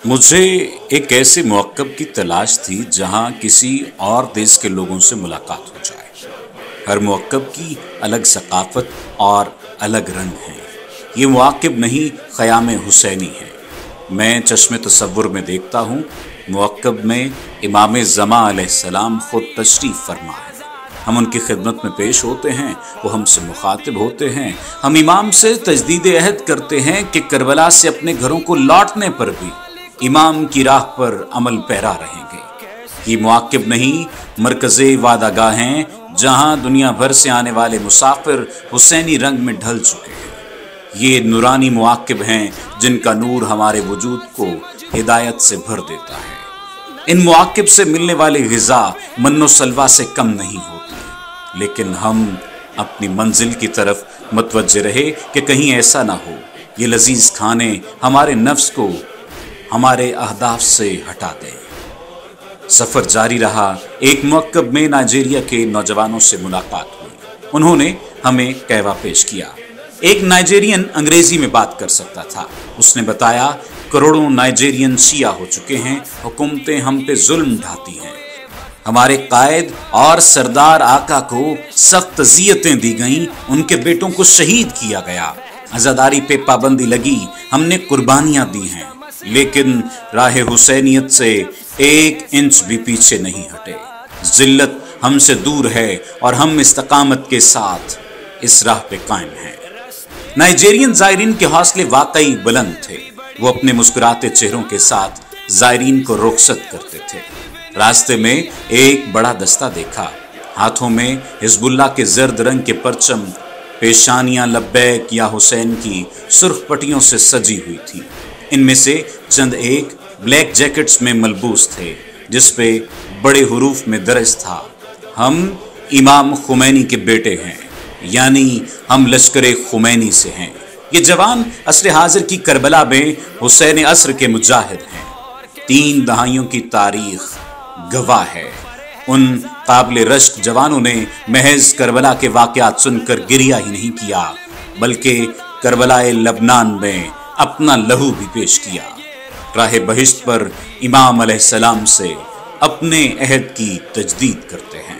मुझे एक ऐसे मौक़िफ़ की तलाश थी जहां किसी और देश के लोगों से मुलाकात हो जाए। हर मौक़िफ़ की अलग सक़ाफ़त और अलग रंग हैं। ये मौक़िफ़ नहीं, ख़याम हुसैनी है। मैं चश्मे तसव्वुर में देखता हूँ, मौक़िफ़ में इमाम ज़मा अलैहिस्सलाम ख़ुद तशरीफ़ फरमा है। हम उनकी खिदमत में पेश होते हैं, वो हमसे मुखातिब होते हैं। हम इमाम से तजदीद अहद करते हैं कि करबला से अपने घरों को लौटने पर भी इमाम की राह पर अमल पैरा रहेंगे। ये मौक़िफ़ नहीं, मरकज़े वादागाह हैं जहां दुनिया भर से आने वाले मुसाफिर हुसैनी रंग में ढल चुके हैं। ये नूरानी मौक़िफ़ हैं जिनका नूर हमारे वजूद को हिदायत से भर देता है। इन मौक़िफ़ से मिलने वाली ग़िज़ा मन्नो सलवा से कम नहीं होती, लेकिन हम अपनी मंजिल की तरफ मतवज्जे रहे कि कहीं ऐसा ना हो ये लजीज खाने हमारे नफ्स को हमारे अहदाफ से हटा दें। सफ़र जारी रहा। एक मौक़िफ़ में नाइजीरिया के नौजवानों से मुलाकात हुई। उन्होंने हमें कहवा पेश किया। एक नाइजीरियन अंग्रेज़ी में बात कर सकता था। उसने बताया, करोड़ों नाइजीरियन शिया हो चुके हैं, हुकूमतें हम पे जुल्म ढाती हैं। हमारे कायद और सरदार आका को सख्त अज़ियतें दी गईं, उनके बेटों को शहीद किया गया, आज़ादारी पे पाबंदी लगी, हमने कुर्बानियाँ दी हैं, लेकिन राह हुसैनियत से 1 इंच भी पीछे नहीं हटे। जिल्लत हमसे दूर है और हम इस्तकामत के साथ इस राह पे कायम हैं। नाइजीरियन ज़ायरीन के हौसले वाकई बुलंद थे। वो अपने मुस्कुराते चेहरों के साथ ज़ायरीन को रुखसत करते थे। रास्ते में एक बड़ा दस्ता देखा, हाथों में हिज़्बुल्लाह के जर्द रंग के परचम, पेशानियां लब्बैक या हुसैन की सुर्ख पट्टियों से सजी हुई थी। इनमें से चंद एक ब्लैक जैकेट्स में मलबूस थे, जिस पे बड़े हुरूफ में दर्ज था, हम इमाम खुमैनी के बेटे हैं, यानी हम लश्कर खुमैनी से हैं। ये जवान असर हाजिर की करबला में हुसैन असर के मुजाहिद हैं। 3 दहाइयों की तारीख गवाह है। उन काबिल रश्क जवानों ने महज करबला के वाक़यात सुनकर गिरिया ही नहीं किया, बल्कि करबलाए लबनान में अपना लहू भी पेश किया। राह बहिश्त पर इमाम अलैहिस्सलाम से अपने अहद की तजदीद करते हैं।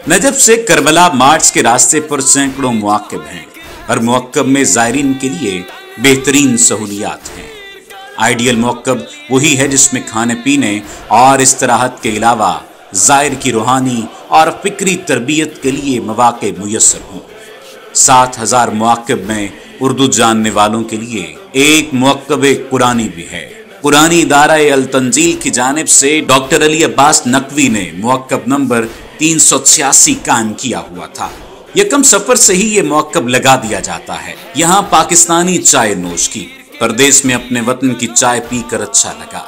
नजफ से करबला मार्च के रास्ते पर सैकड़ों मौक़िफ़ हैं। हर मौक़िफ़ में ज़ायरीन के लिए बेहतरीन सहूलियात हैं। आइडियल मौक़िफ़ वही है जिसमें खाने पीने और इस्तराहत के अलावा ज़ायर की रूहानी और फ़िक्री तरबियत के लिए मौक़े मुयस्सर हों। 7000 मौक़िफ़ में उर्दू जानने वालों के लिए एक मौक़िफ़ कुरानी भी है। कुरानी इदारा अल तंजील की जानिब से डॉक्टर अली अब्बास नकवी ने मौक़िफ़ नंबर 386 कायम किया हुआ था। यकम सफ़र से ही ये मौक़िफ़ लगा दिया जाता है। यहाँ पाकिस्तानी चाय नोश की, परदेश में अपने वतन की चाय पी कर अच्छा लगा।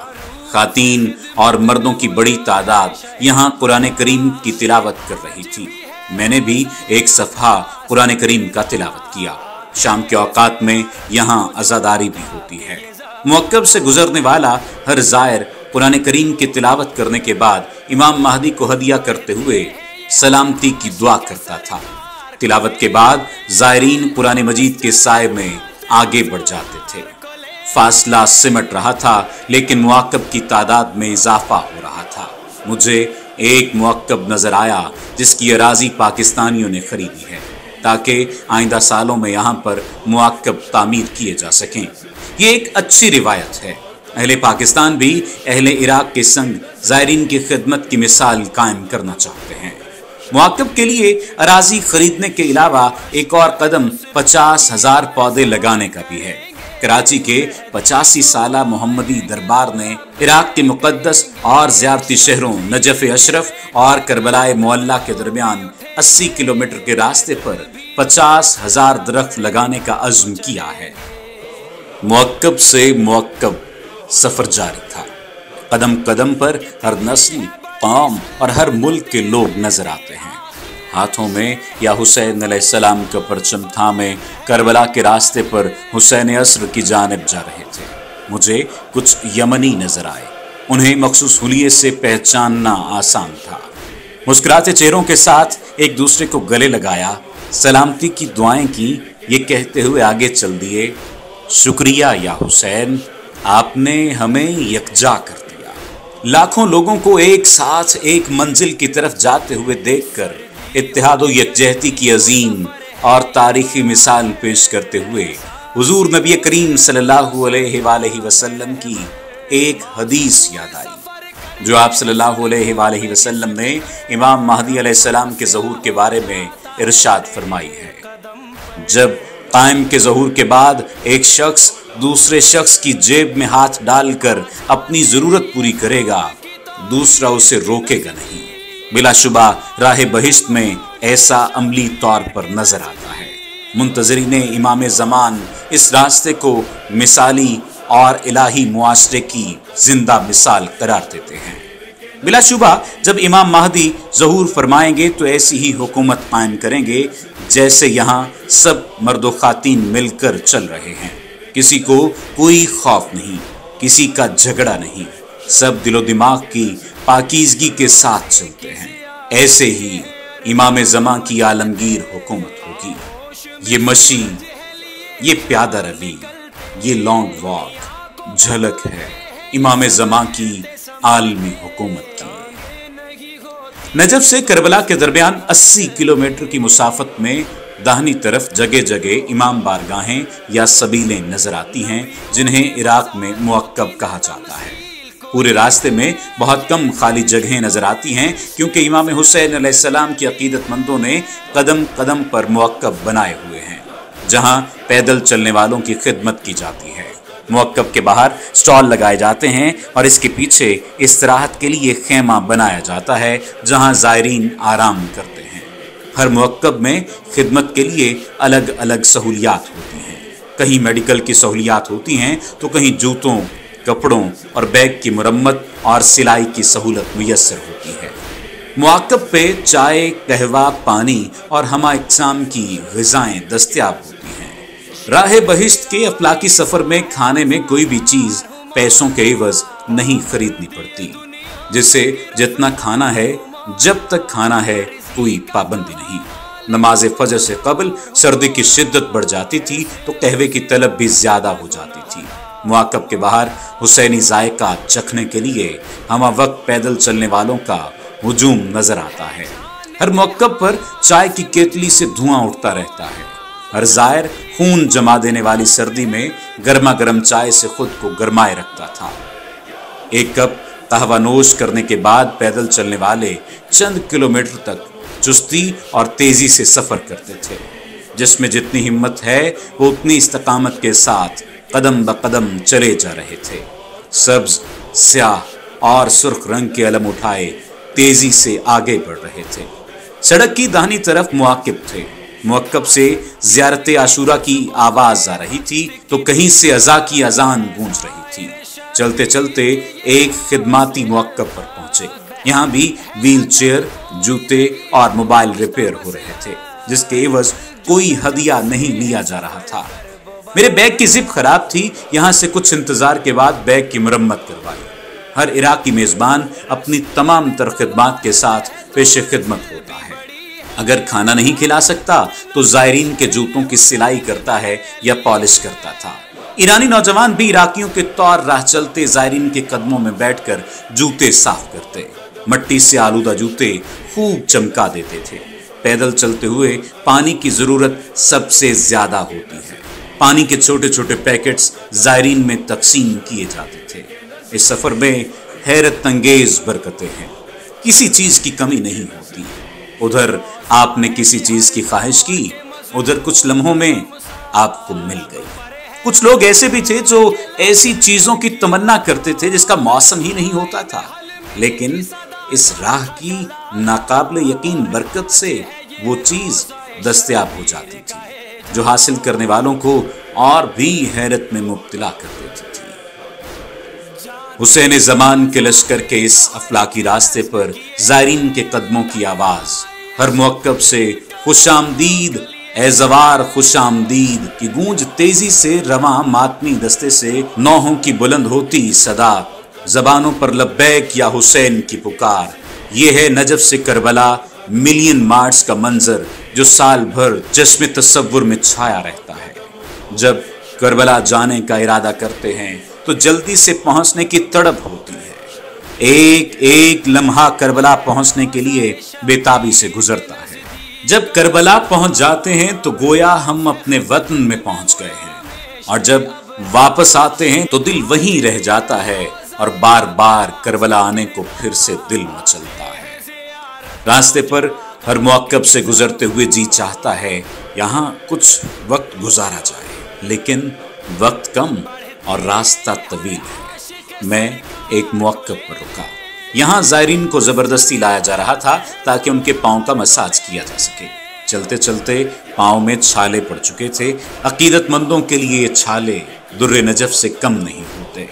ख़ातीन और मर्दों की बड़ी तादाद यहाँ कुरान करीम की तिलावत कर रही थी। मैंने भी एक सफ़हा कुरान करीम का तिलावत किया। शाम के औकात में यहाँ अज़ादारी भी होती है। मौक़िफ़ से गुजरने वाला हर ज़ायर कुरान करीम की तिलावत करने के बाद इमाम महदी को हदिया करते हुए सलामती की दुआ करता था। तिलावत के बाद ज़ायरीन कुरान मजीद के साए में आगे बढ़ जाते थे। फासला सिमट रहा था, लेकिन मौक़िफ़ की तादाद में इजाफा हो रहा था। मुझे एक मौक़िफ़ नज़र आया जिसकी अराज़ी पाकिस्तानियों ने खरीदी है, ताकि आइंदा सालों में यहाँ पर मौक़िफ़ तामीर किए जा सकें। ये एक अच्छी रिवायत है। अहले पाकिस्तान भी अहले इराक़ के संग ज़ायरीन की खिदमत की मिसाल कायम करना चाहते हैं। मौक़िफ़ के लिए अराज़ी खरीदने के अलावा एक और कदम 50,000 पौधे लगाने का भी है। कराची के 85 साला मोहम्मदी दरबार ने इराक़ के मुक़द्दस और ज़ियारती शहरों नजफ़ अशरफ और करबलाए मुअल्ला के दरमियान 80 किलोमीटर के रास्ते पर 50,000 दरख्त लगाने का अज़्म किया है। मौक़िफ़ से मौक़िफ़ सफ़र जारी था। कदम कदम पर हर नस्ल कौम और हर मुल्क के लोग नजर आते हैं। हाथों में या हुसैन अलैहिस्सलाम का परचम थामे करबला के रास्ते पर हुसैन अस्र की जानिब जा रहे थे। मुझे कुछ यमनी नजर आए। उन्हें मखसूस हुलिये से पहचानना आसान था। मुस्कुराते चेहरों के साथ एक दूसरे को गले लगाया, सलामती की दुआएं की, ये कहते हुए आगे चल दिए, शुक्रिया या हुसैन, आपने हमें यकजा कर दिया। लाखों लोगों को एक साथ एक मंजिल की तरफ जाते हुए देखकर इत्तेहाद व यकजहती की अजीम और तारीखी मिसाल पेश करते हुए हुजूर नबी करीम सल्लल्लाहु अलैहि वसल्लम की एक हदीस याद आई, जो आप सल्लल्लाहु अलैहि वसल्लम ने इमाम महदी अलैहिस्सलाम के ज़हूर के बारे में इरशाद फरमाई है। जब कायम के ज़हूर के बाद एक शख्स दूसरे शख्स की जेब में हाथ डालकर अपनी ज़रूरत पूरी करेगा, दूसरा उसे रोकेगा नहीं। बिलाशुबा राह बहिश्त में ऐसा अमली तौर पर नजर आता है। मुंतज़रीन इमाम ज़मान इस रास्ते को मिसाली और इलाही मुआशरे की जिंदा मिसाल करार देते हैं। बिलाशुबा जब इमाम महदी ज़हूर फरमाएंगे तो ऐसी ही हुकूमत कायम करेंगे जैसे यहाँ सब मर्द ख़ातीन मिलकर चल रहे हैं। किसी को कोई खौफ नहीं, किसी का झगड़ा नहीं, सब दिलो दिमाग की पाकीज़गी के साथ चलते हैं। ऐसे ही इमाम ज़मां की आलमगीर हुकूमत होगी। ये मशी, ये प्यादा रवी, ये लॉन्ग वॉक झलक है इमाम ज़मां की आलमी हुकूमत की। नजफ से करबला के दरमियान 80 किलोमीटर की मुसाफत में दाहिनी तरफ जगह जगह इमाम बारगाहें या सबीलें नजर आती हैं, जिन्हें इराक में मुअक्कब कहा जाता है। पूरे रास्ते में बहुत कम खाली जगहें नजर आती हैं, क्योंकि इमाम हुसैन अलैहिस्सलाम की अकीदतमंदों ने कदम कदम पर मुअक्कब बनाए हुए हैं, जहां पैदल चलने वालों की खिदमत की जाती है। मुअक्कब के बाहर स्टॉल लगाए जाते हैं और इसके पीछे इस्तराहत के लिए खेमा बनाया जाता है, जहां ज़ायरीन आराम करते हैं। हर मुअक्कब में खिदमत के लिए अलग अलग सहूलियात होती हैं। कहीं मेडिकल की सहूलियात होती हैं तो कहीं जूतों, कपड़ों और बैग की मुरम्मत और सिलाई की सहूलत मुयस्सर होती है। मुअक्कब पे चाय, कहवा, पानी और हमा इक़साम की ग़िज़ाएं दस्तयाब होती हैं। राह बहिश्त के अफलाकी सफ़र में खाने में कोई भी चीज़ पैसों के एवज़ नहीं खरीदनी पड़ती। जिससे जितना खाना है, जब तक खाना है, कोई पाबंदी नहीं। नमाज फजर से कबल सर्दी की शिद्दत बढ़ जाती थी तो कहवे की तलब भी ज़्यादा हो जाती थी। मुअक्कब के बाहर हुसैनी जायका चखने के लिए हमा वक्त पैदल चलने वालों का हुजूम नजर आता है। हर मुअक्कब पर चाय की केतली से धुआं उठता रहता है। हर ज़ायर खून जमा देने वाली सर्दी में गर्मा गर्म चाय से खुद को गरमाए रखता था। एक कप कहवा नोश करने के बाद पैदल चलने वाले चंद किलोमीटर तक चुस्ती और तेजी से सफर करते थे। जिसमें जितनी हिम्मत है वो उतनी इस्तकामत के साथ कदम ब कदम चले जा रहे थे। सब्ज, स्याह और सुर्ख रंग के अलम उठाए तेजी से आगे बढ़ रहे थे। सड़क की दाहिनी तरफ मुआकिब थे। मुअक्कब से ज़ियारत आशूरा की आवाज आ रही थी तो कहीं से अज़ा की अजान गूंज रही थी। चलते चलते एक खिदमाती मुअक्कब पर पहुंचे। यहाँ भी व्हील चेयर, जूते और मोबाइल रिपेयर हो रहे थे, जिसके एवज कोई हदिया नहीं लिया जा रहा था। मेरे बैग की जिप खराब थी। यहाँ से कुछ इंतजार के बाद बैग की मरम्मत करवाई। हर इराकी मेजबान अपनी तमाम तर खिदमात के साथ पेशे खिदमत होता है। अगर खाना नहीं खिला सकता तो ज़ायरीन के जूतों की सिलाई करता है या पॉलिश करता था। ईरानी नौजवान भी इराकियों के तौर राह चलते ज़ायरीन के कदमों में बैठकर जूते साफ करते। मट्टी से आलूदा जूते खूब चमका देते थे। पैदल चलते हुए पानी की ज़रूरत सबसे ज़्यादा होती है। पानी के छोटे छोटे पैकेट्स ज़ायरीन में तकसीम किए जाते थे। इस सफ़र में हैरत अंगेज बरकतें हैं। किसी चीज़ की कमी नहीं होती। उधर आपने किसी चीज़ की ख्वाहिश की, उधर कुछ लम्हों में आपको मिल गई। कुछ लोग ऐसे भी थे जो ऐसी चीज़ों की तमन्ना करते थे जिसका मौसम ही नहीं होता था, लेकिन इस राह की नाकाबिल यकीन बरकत से वो चीज़ दस्तयाब हो जाती थी, जो हासिल करने वालों को और भी हैरत में मुब्तला कर देती थी। حسین زمان کے لشکر کے اس افلاکی راستے پر زائرین کے قدموں کی آواز ہر موقب سے خوش آمدید اے زوار خوش آمدید کی گونج تیزی سے رواں ماتمی دستے سے نوحوں کی بلند ہوتی صدا، زبانوں پر لبیک یا حسین کی پکار۔ یہ ہے نجف سے کربلا ملین مارچ کا منظر جو سال بھر چشم تصور میں چھایا رہتا ہے۔ جب کربلا جانے کا ارادہ کرتے ہیں تو جلدی سے پہنچنے کی تڑپ ہوتی ہے۔ ایک ایک لمحہ کربلا پہنچنے کے لیے بےتابی سے گزرتا ہے۔ جب کربلا پہنچ جاتے ہیں تو گویا ہم اپنے وطن میں پہنچ گئے ہیں، اور جب واپس آتے ہیں تو دل وہیں رہ جاتا ہے اور بار بار کربلا آنے کو پھر سے دل مچلتا ہے۔ راستے پر ہر موقب سے گزرتے ہوئے جی چاہتا ہے یہاں کچھ وقت گزارا جائے، لیکن وقت کم اور راستہ طویل ہے۔ میں ایک موقب پر رکا۔ یہاں زائرین کو زبردستی لایا جا رہا تھا تاکہ ان کے پاؤں کا مساج کیا جا سکے۔ چلتے چلتے پاؤں میں چھالے پڑ چکے تھے۔ عقیدت مندوں کے لیے یہ چھالے در نجف سے کم نہیں ہوتے۔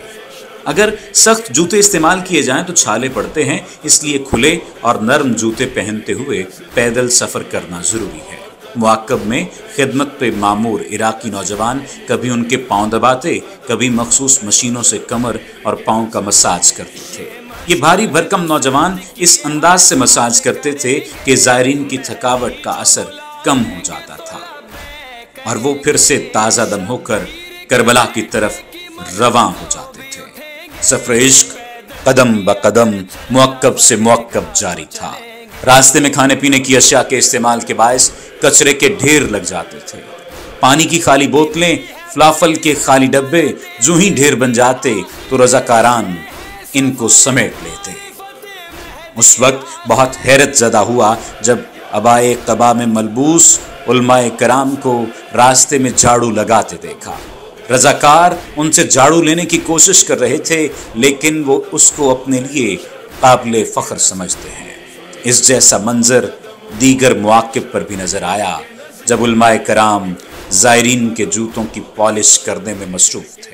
اگر سخت جوتے استعمال کیے جائیں تو چھالے پڑتے ہیں، اس لیے کھلے اور نرم جوتے پہنتے ہوئے پیدل سفر کرنا ضروری ہے۔ معقب میں خدمت پہ مامور عراقی نوجوان کبھی ان کے پاؤں دباتے، کبھی مخصوص مشینوں سے کمر اور پاؤں کا مساج کرتے تھے۔ یہ بھاری بھرکم نوجوان اس انداز سے مساج کرتے تھے کہ زائرین کی تھکاوٹ کا اثر کم ہو جاتا تھا اور وہ پھر سے تازہ دم ہو کر کربلا کی طرف رواں ہو جاتے تھے۔ سفر عشق قدم بقدم معقب سے معقب جاری تھا۔ راستے میں کھانے پینے کی اشیاء کے استعمال کے باعث کچرے کے ڈھیر لگ جاتے تھے۔ پانی کی خالی بوتلیں، فلافل کے خالی ڈبے جو ہی ڈھیر بن جاتے تو رضاکاران ان کو سمیٹ لیتے۔ اس وقت بہت حیرت زدہ ہوا جب عبائے قبا میں ملبوس علماء کرام کو راستے میں جھاڑو لگاتے دیکھا۔ رضاکار ان سے جھاڑو لینے کی کوشش کر رہے تھے، لیکن وہ اس کو اپنے لیے قابل فخر سمجھتے ہیں۔ اس جیسا منظر دیگر مواقف پر بھی نظر آیا جب علماء کرام زائرین کے جوتوں کی پالش کرنے میں مصروف تھے۔